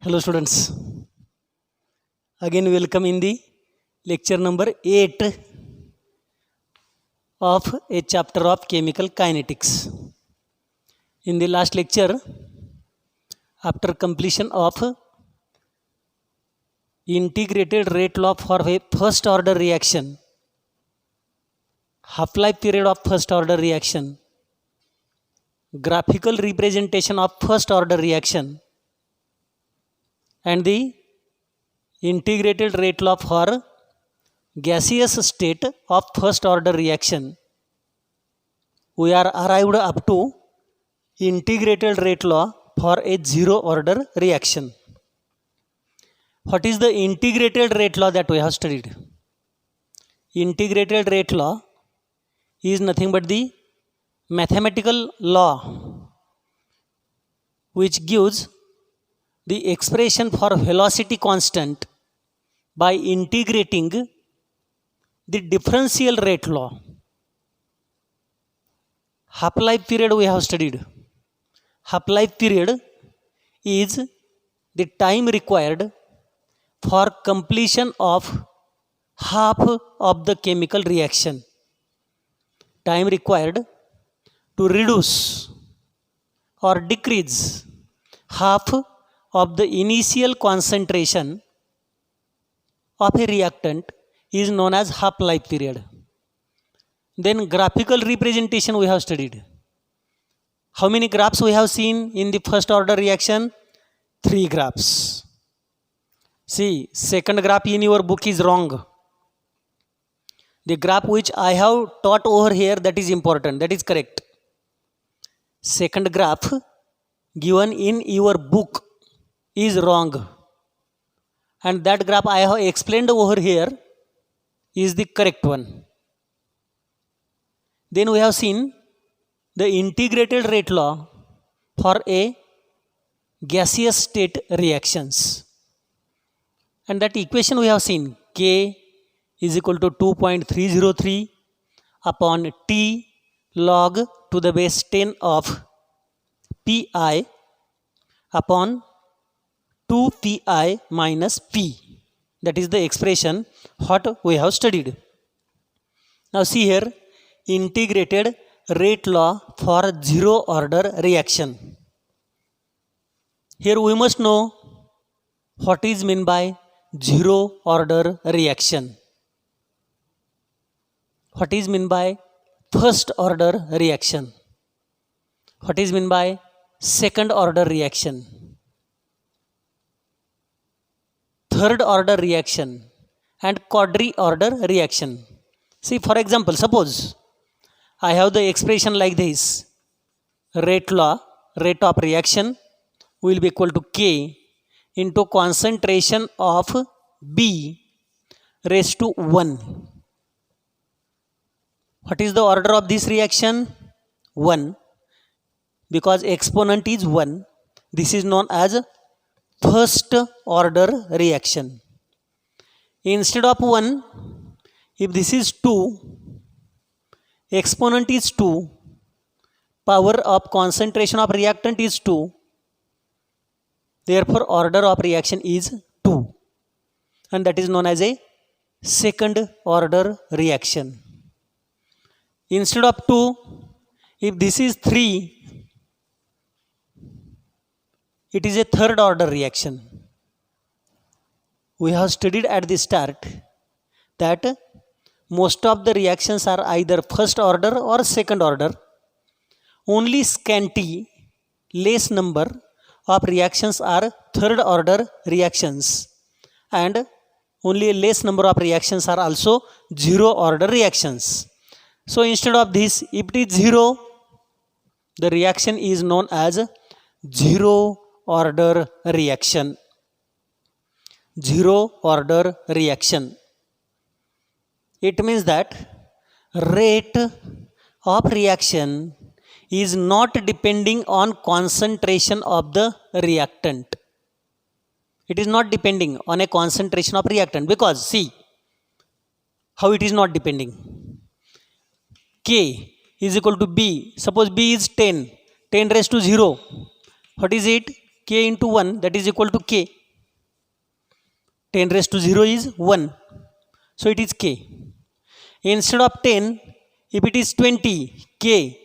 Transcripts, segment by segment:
Hello students, again welcome in the lecture number 8 of a chapter of chemical kinetics. In the last lecture, after completion of integrated rate law for a first order reaction, half-life period of first order reaction, graphical representation of first order reaction, and the integrated rate law for gaseous state of first order reaction, we are arrived up to integrated rate law for a zero order reaction. What is the integrated rate law that we have studied? Integrated rate law is nothing but the mathematical law which gives the expression for velocity constant by integrating the differential rate law. Half-life period we have studied. Half-life period is the time required for completion of half of the chemical reaction. Time required to reduce or decrease half of the initial concentration of a reactant is known as half-life period. Then graphical representation we have studied. How many graphs we have seen in the first order reaction? 3 graphs. See, second graph in your book is wrong. The graph which I have taught over here, that is important, that is correct. Second graph given in your book is wrong. And that graph I have explained over here is the correct one. Then we have seen the integrated rate law for a gaseous state reactions. And that equation we have seen, K is equal to 2.303 upon T log to the base 10 of Pi upon 2 Pi minus P. That is the expression what we have studied. Now see here, integrated rate law for zero order reaction. Here we must know what is meant by zero order reaction. What is meant by first order reaction? What is meant by second order reaction? Third order reaction and quadri order reaction. See, for example, suppose I have the expression like this. Rate law, rate of reaction will be equal to K into concentration of B raised to 1. What is the order of this reaction? 1. Because exponent is 1, this is known as first order reaction. Instead of 1, if this is 2, exponent is 2, power of concentration of reactant is 2, therefore order of reaction is 2, and that is known as a second order reaction. Instead of 2, if this is 3, it is a third order reaction. We have studied at the start that most of the reactions are either first order or second order. Only scanty, less number of reactions are third order reactions, and only a less number of reactions are also zero order reactions. So instead of this, if it is 0, the reaction is known as zero order reaction. Zero order reaction. It means that rate of reaction is not depending on concentration of the reactant. It is not depending on a concentration of reactant, because see how it is not depending. K is equal to B. Suppose B is 10, 10 raised to 0. What is it? k into 1, that is equal to k. 10 raised to 0 is 1. So it is k. Instead of 10, if it is 20, k.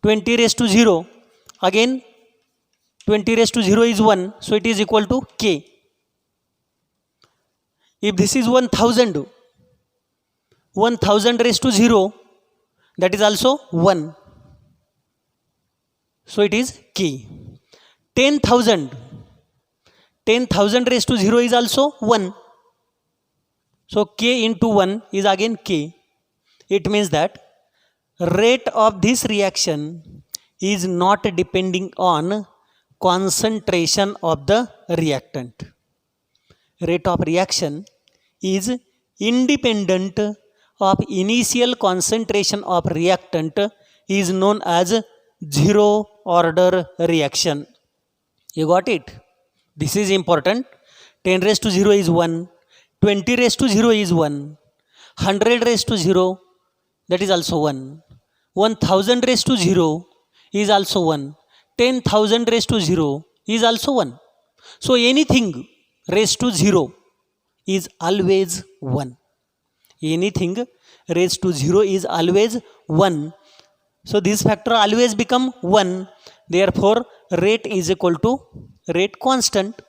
20 raised to 0, again 20 raised to 0 is 1. So it is equal to k. If this is 1000, 1000 raised to 0, that is also 1. So it is k. 10,000. 10,000 raised to 0 is also 1. So k into 1 is again k. It means that rate of this reaction is not depending on concentration of the reactant. Rate of reaction is independent of initial concentration of reactant is known as zero order reaction. You got it? This is important. 10 raised to 0 is 1. 20 raised to 0 is 1. 100 raised to 0, that is also 1. 1000 raised to 0 is also 1. 10,000 raised to 0 is also 1. So anything raised to 0 is always 1. Anything raised to 0 is always 1. So this factor always become 1. Therefore, rate is equal to rate constant.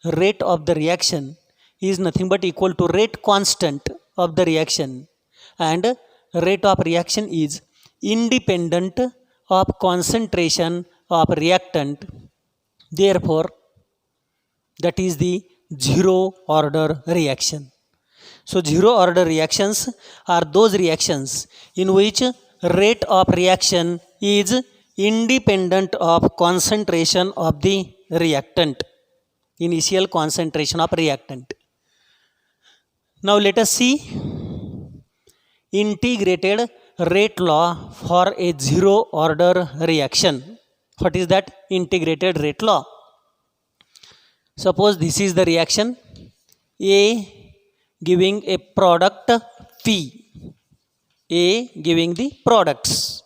Rate of the reaction is nothing but equal to rate constant of the reaction, and rate of reaction is independent of concentration of reactant. Therefore, that is the zero order reaction. So zero order reactions are those reactions in which rate of reaction is independent of concentration of the reactant, initial concentration of reactant. Now let us see integrated rate law for a zero order reaction. What is that integrated rate law? Suppose this is the reaction A giving a product P. A giving the products.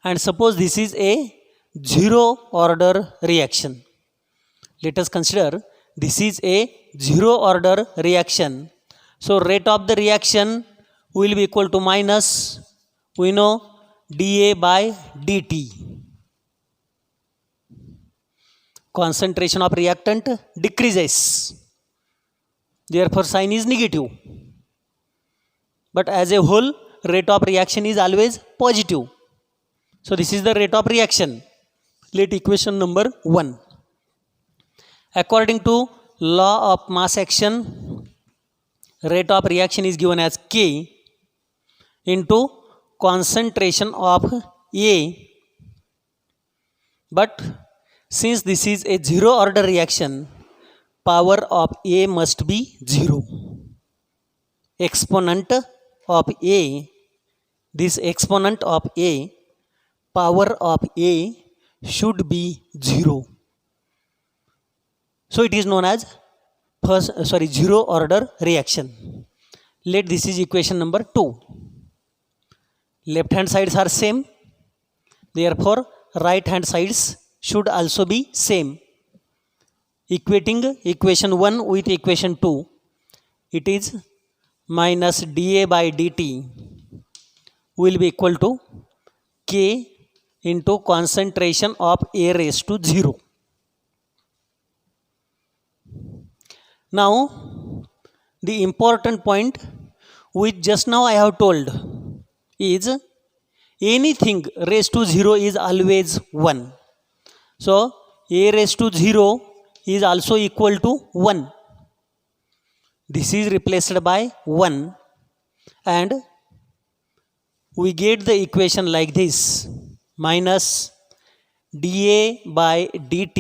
And suppose this is a zero order reaction. Let us consider this is a zero order reaction. So rate of the reaction will be equal to minus, we know, dA by dt. Concentration of reactant decreases. Therefore, sign is negative. But as a whole, rate of reaction is always positive. So this is the rate of reaction. Let equation number 1. According to law of mass action, rate of reaction is given as K into concentration of A. But since this is a zero order reaction, power of A must be 0. Exponent of A, this exponent of A, power of A should be 0. So it is known as zero order reaction. Let this is equation number 2. Left hand sides are same. Therefore, right hand sides should also be same. Equating equation 1 with equation 2, it is minus dA by dt will be equal to K into concentration of A raised to 0. Now, the important point which just now I have told is anything raised to 0 is always 1. So, A raised to 0 is also equal to 1. This is replaced by 1 and we get the equation like this: minus dA by dt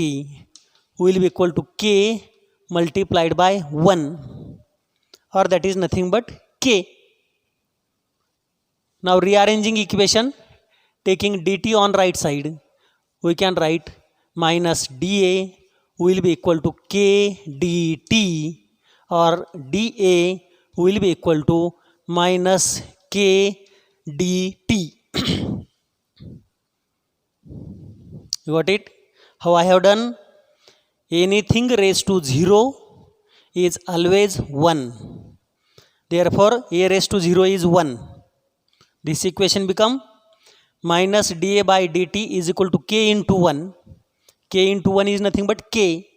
will be equal to K multiplied by 1, or that is nothing but K. Now rearranging equation, taking dt on right side, we can write minus dA will be equal to K dt, or dA will be equal to minus K dt. You got it? How I have done? anything raised to 0 is always 1. Therefore a raised to 0 is 1. This equation become minus dA by dt is equal to k into 1. K into 1 is nothing but k.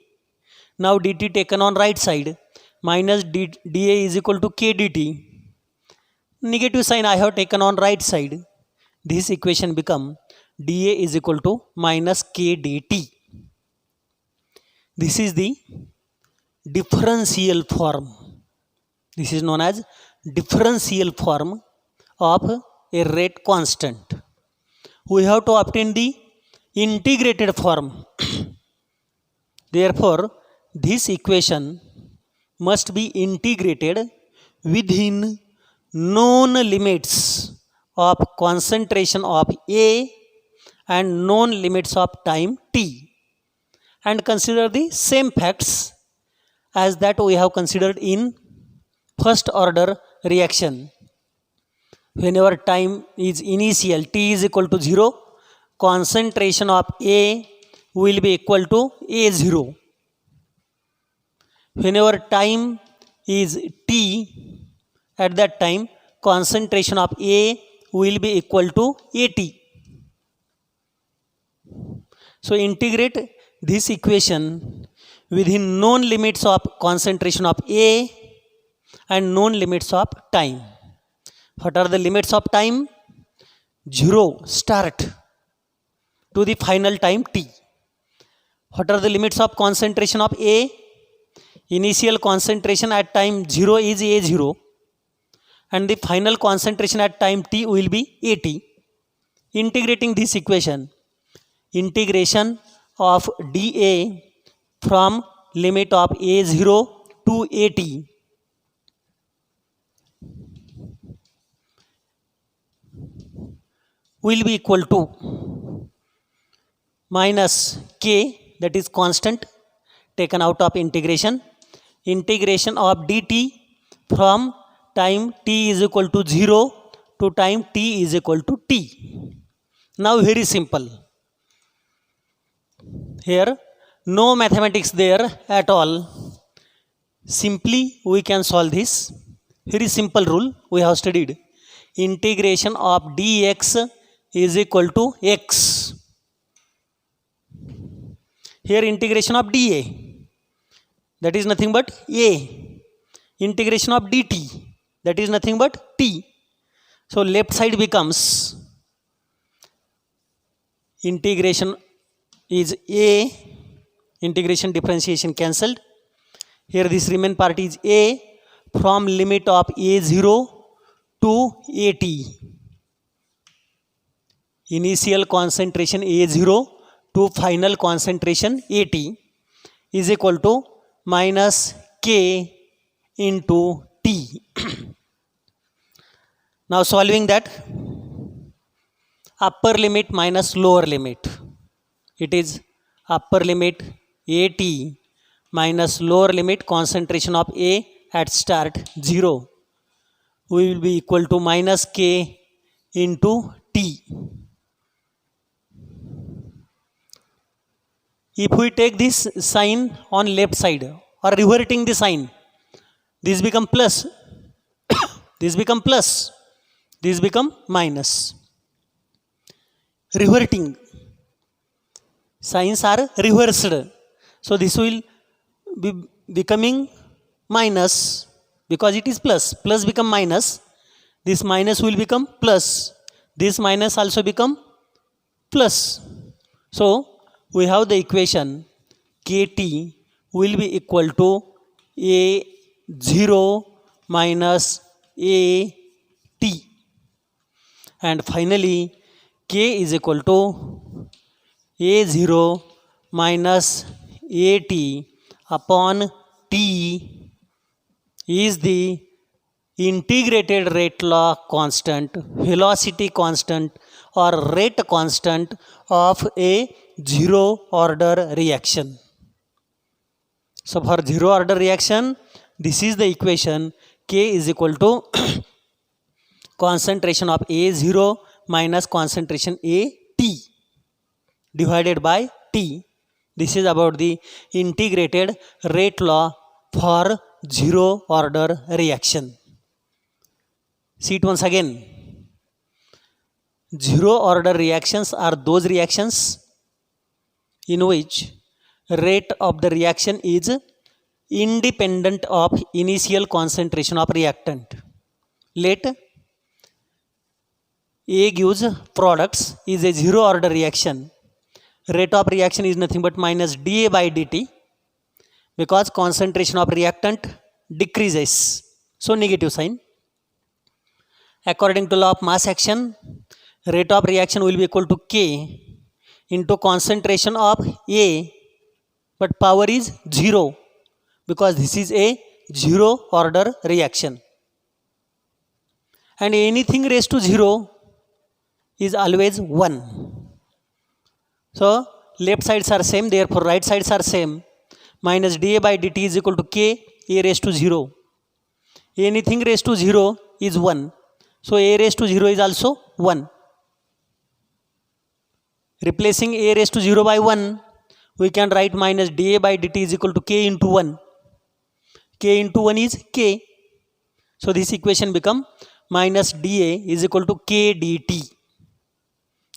Now dt taken on right side, minus dA is equal to k dt. Negative sign I have taken on right side. This equation become dA is equal to minus k dt. This is the differential form. This is known as differential form of a rate constant. We have to obtain the integrated form. Therefore, this equation must be integrated within known limits of concentration of A and known limits of time t, and consider the same facts as that we have considered in first order reaction. Whenever time is initial, t is equal to 0, concentration of A will be equal to A0. Whenever time is t, at that time concentration of A will be equal to AT. So integrate this equation within known limits of concentration of A and known limits of time. What are the limits of time? 0 start to the final time t. What are the limits of concentration of A? Initial concentration at time 0 is A0 and the final concentration at time t will be AT. Integrating this equation, integration of dA from limit of A0 to AT will be equal to minus k, that is constant taken out of integration. Integration of dt from time t is equal to 0 to time t is equal to t. Now very simple. Here no mathematics there at all. Simply we can solve this. Very simple rule we have studied. Integration of dx is equal to x. Here integration of dA, that is nothing but a. Integration of dt, that is nothing but t. So left side becomes integration is a, integration differentiation cancelled. Here this remaining part is a from limit of A0 to AT. Initial concentration A0 to final concentration AT is equal to minus k into t. Now solving that, upper limit minus lower limit, it is upper limit AT minus lower limit concentration of A at start 0 will be equal to minus k into t. If we take this sign on left side or reverting the sign, this become plus, this become plus, this become minus. Reverting signs are reversed, so this will be becoming minus because it is plus. Plus become minus, this minus will become plus, this minus also become plus. So we have the equation kt will be equal to A0 minus AT, and finally k is equal to A0 minus AT upon t is the integrated rate law constant, velocity constant or rate constant of a zero order reaction. So for zero order reaction, this is the equation k is equal to concentration of A0 minus concentration AT divided by t. This is about the integrated rate law for zero order reaction. See it once again. Zero order reactions are those reactions in which rate of the reaction is independent of initial concentration of reactant. Let A gives products is a zero order reaction. Rate of reaction is nothing but minus dA by dt, because concentration of reactant decreases. So negative sign. According to law of mass action, rate of reaction will be equal to K into concentration of A, but power is 0 because this is a zero order reaction. And anything raised to 0 is always 1. So left sides are same, therefore right sides are same. Minus dA by dt is equal to K A raised to 0. Anything raised to 0 is 1. So A raised to 0 is also 1. Replacing A raised to 0 by 1, we can write minus dA by dt is equal to K into 1. K into 1 is K. So this equation become minus dA is equal to K dt.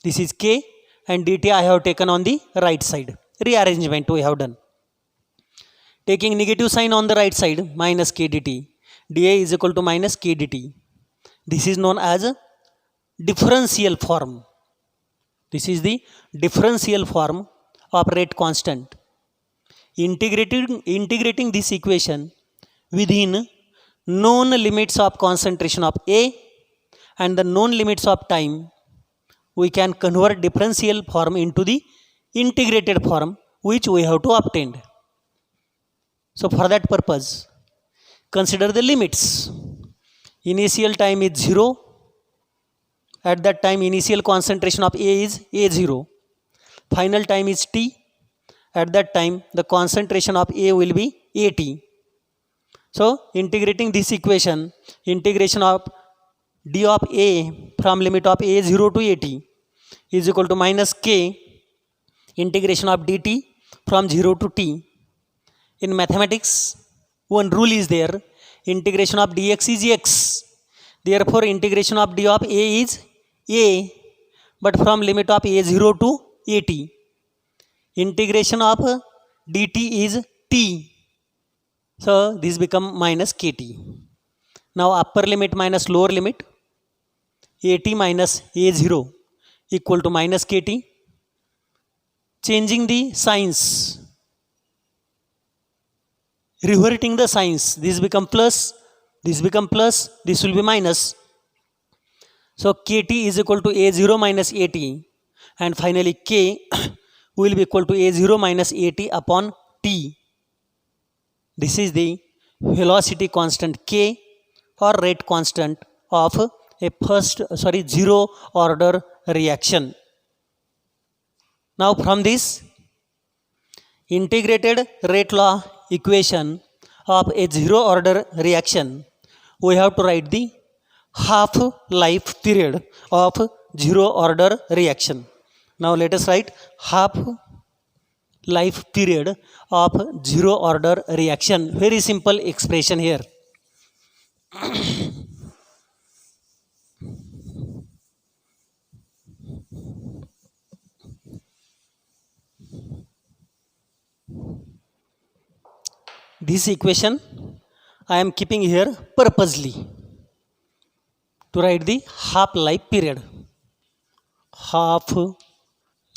This is K and dt I have taken on the right side. Rearrangement we have done. Taking negative sign on the right side, minus K dt. dA is equal to minus K dt. This is known as a differential form. This is the differential form of rate constant. Integrating this equation within known limits of concentration of A and the known limits of time, we can convert differential form into the integrated form which we have to obtain. So for that purpose, consider the limits. Initial time is 0. At that time initial concentration of A is A0. Final time is T. At that time the concentration of A will be AT. So integrating this equation, integration of d of A from limit of A0 to AT is equal to minus K integration of dt from 0 to T. In mathematics, one rule is there, integration of dx is x. Therefore integration of d of A is A, but from limit of A0 to AT. Integration of dt is T. So this become minus kt. Now upper limit minus lower limit, AT minus A0 equal to minus kt. Changing the signs, reverting the signs, this become plus, this become plus, this will be minus. So kt is equal to A0 minus AT, and finally K will be equal to A0 minus AT upon T. This is the velocity constant K or rate constant of a zero order reaction. Now from this integrated rate law equation of a zero order reaction, we have to write the half life period of zero order reaction. Now let us write half life period of zero order reaction. Very simple expression here. This equation I am keeping here purposely to write the half life period. Half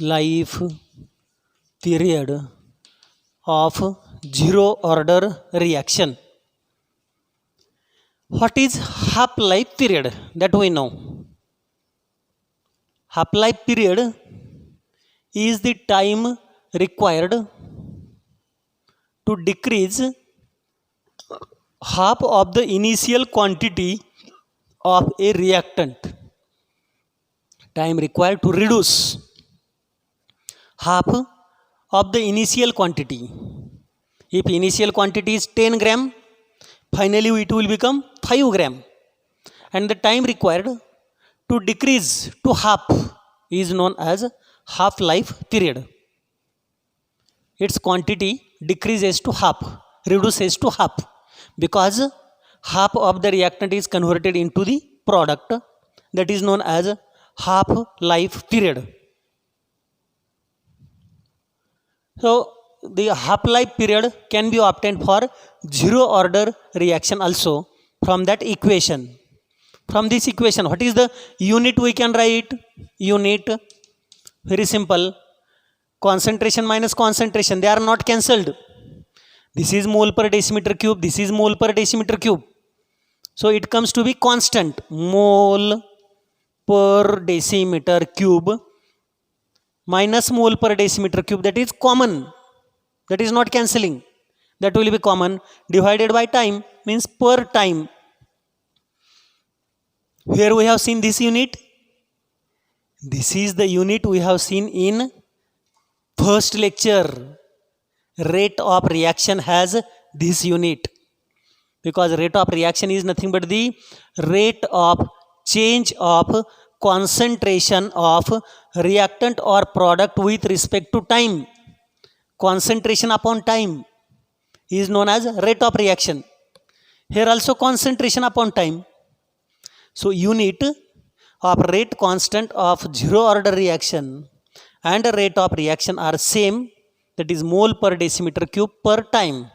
life period of zero order reaction. What is half life period? That we know. Half life period is the time required to decrease half of the initial quantity of a reactant. Time required to reduce half of the initial quantity. If initial quantity is 10 gram, finally it will become 5 gram. And the time required to decrease to half is known as half-life period. its quantity decreases to half, reduces to half, because half of the reactant is converted into the product, that is known as half life period. So the half life period can be obtained for zero order reaction also from that equation. From this equation, what is the unit we can write? Unit, very simple, concentration minus concentration, they are not cancelled. This is mole per decimeter cube, this is mole per decimeter cube. So it comes to be constant, mole per decimeter cube minus mole per decimeter cube, that is common, that is not cancelling, that will be common, divided by time, means per time. Here we have seen this unit. This is the unit we have seen in first lecture. Rate of reaction has this unit, because rate of reaction is nothing but the rate of change of concentration of reactant or product with respect to time. Concentration upon time is known as rate of reaction. Here also concentration upon time. So unit of rate constant of zero order reaction and rate of reaction are same, that is mole per decimeter cube per time.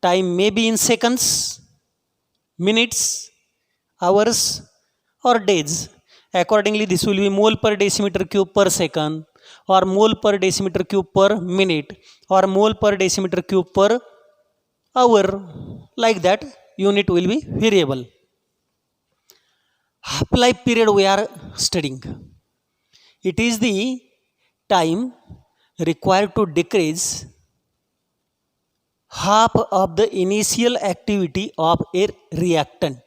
Time may be in seconds, minutes, hours or days. Accordingly, this will be mole per decimeter cube per second, or mole per decimeter cube per minute, or mole per decimeter cube per hour. Like that, unit will be variable. Half-life period we are studying. It is the time required to decrease half of the initial activity of a reactant.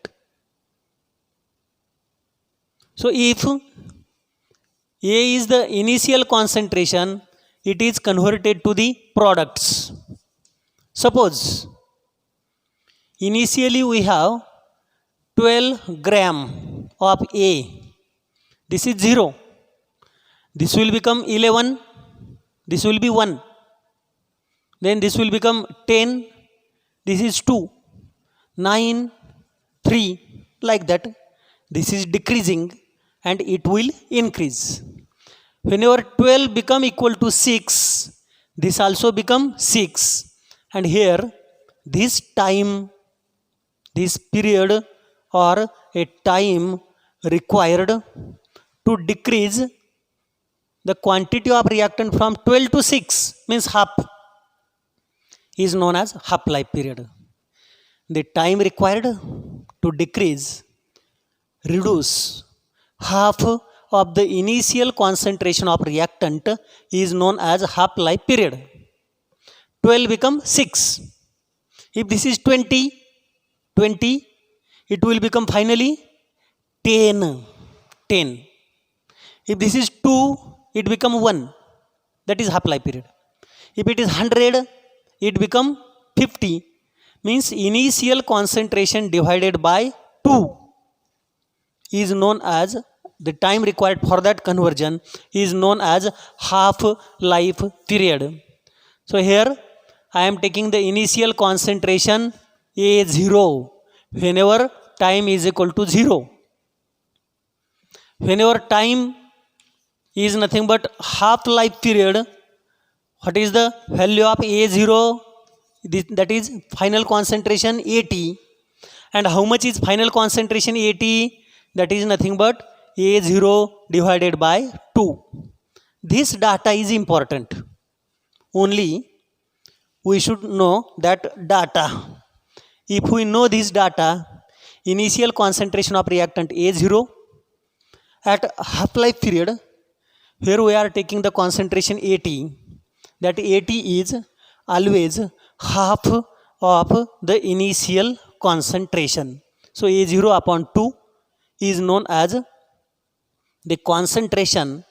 So if A is the initial concentration, it is converted to the products. Suppose initially we have 12 gram of A, this is 0, this will become 11, this will be 1, then this will become 10, this is 2, 9, 3, like that. This is decreasing and it will increase. Whenever 12 become equal to 6, this also become 6, and here this time, this period or a time required to decrease the quantity of reactant from 12 to 6, means half, is known as half-life period. The time required to reduce half of the initial concentration of reactant is known as half-life period. 12 become 6. If this is 20, it will become finally 10. If this is 2, it become 1. That is half-life period. If it is 100, it become 50. Means initial concentration divided by 2 is known as, the time required for that conversion is known as half-life period. So here I am taking the initial concentration A0 whenever time is equal to 0. Whenever time is nothing but half-life period, what is the value of A0? That is final concentration 80. And how much is final concentration 80? That is nothing but A0 divided by 2. This data is important. Only we should know that data. If we know this data, initial concentration of reactant A0 at half-life period, here we are taking the concentration 80. That 80 is always half of the initial concentration. So A0 upon 2 is known as the concentration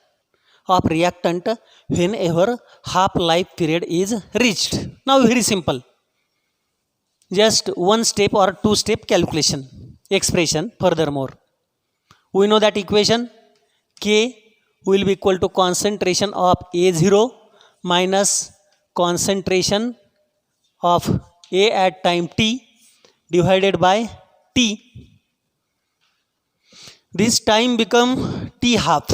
of reactant whenever half-life period is reached. Now very simple. Just one step or two step calculation expression furthermore. We know that equation K will be equal to concentration of A0 minus concentration of A at time t divided by t. This time become t half.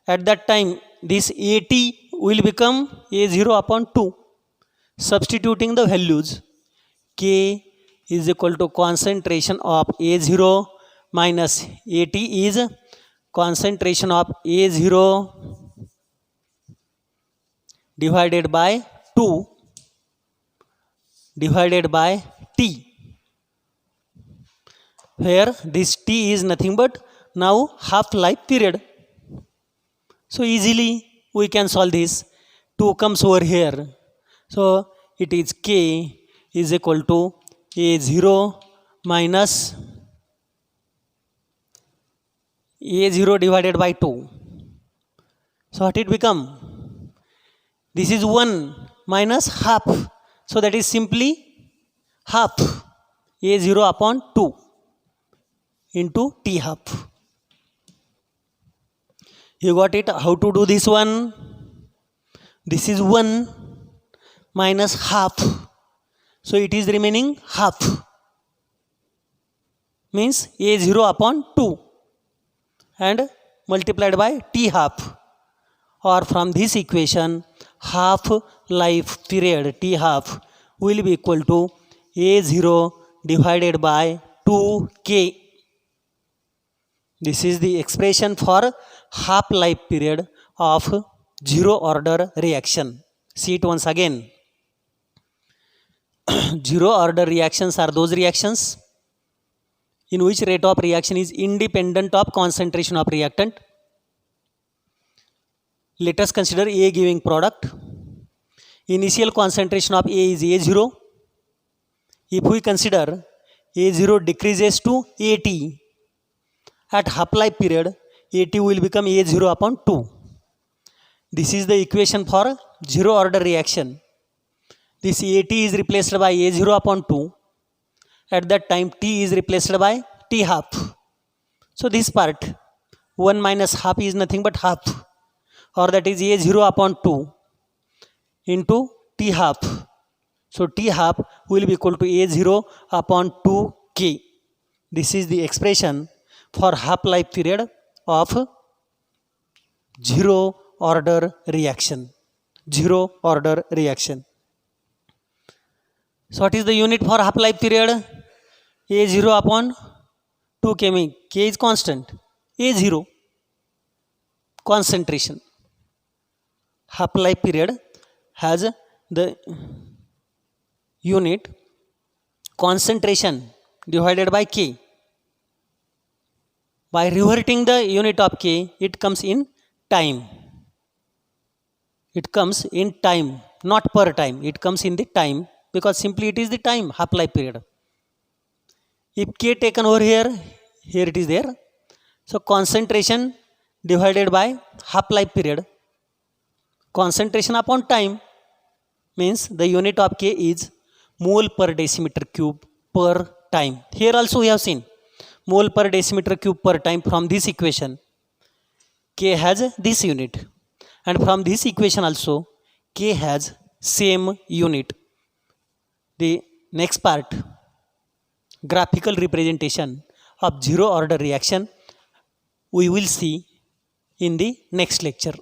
At that time this AT will become A0 upon 2. Substituting the values, K is equal to concentration of A0 minus AT is concentration of A0 divided by 2 divided by T, where this T is nothing but now half life period. So easily we can solve this. 2 comes over here. So it is K is equal to A0 minus A0 divided by 2. So what it become? This is 1 minus half. So that is simply half A0 upon 2 into T half. You got it? How to do this one? This is 1 minus half. So it is remaining half. Means A0 upon 2 and multiplied by T half. Or from this equation, half life period T half will be equal to A0 divided by 2K. This is the expression for half life period of zero order reaction. See it once again. Zero order reactions are those reactions in which rate of reaction is independent of concentration of reactant. Let us consider A giving product. Initial concentration of A is A0. If we consider A0 decreases to AT, at half life period AT will become A0 upon 2. This is the equation for zero order reaction. This AT is replaced by A0 upon 2. At that time T is replaced by T half. So this part 1 minus half is nothing but half, or that is A0 upon 2 into T half. So T half will be equal to A0 upon 2K. This is the expression for half life period of zero order reaction. Zero order reaction. So what is the unit for half life period? A0 upon 2K. K is constant. A0 concentration. Half life period has the unit concentration divided by K. By reverting the unit of K, it comes in time. It comes in time, not per time. It comes in the time because simply it is the time, half life period. If K taken over here, here it is there. So concentration divided by half life period. Concentration upon time means the unit of K is mole per decimeter cube per time. Here also we have seen mole per decimeter cube per time. From this equation K has this unit, and from this equation also K has same unit. The next part, graphical representation of zero order reaction, we will see in the next lecture.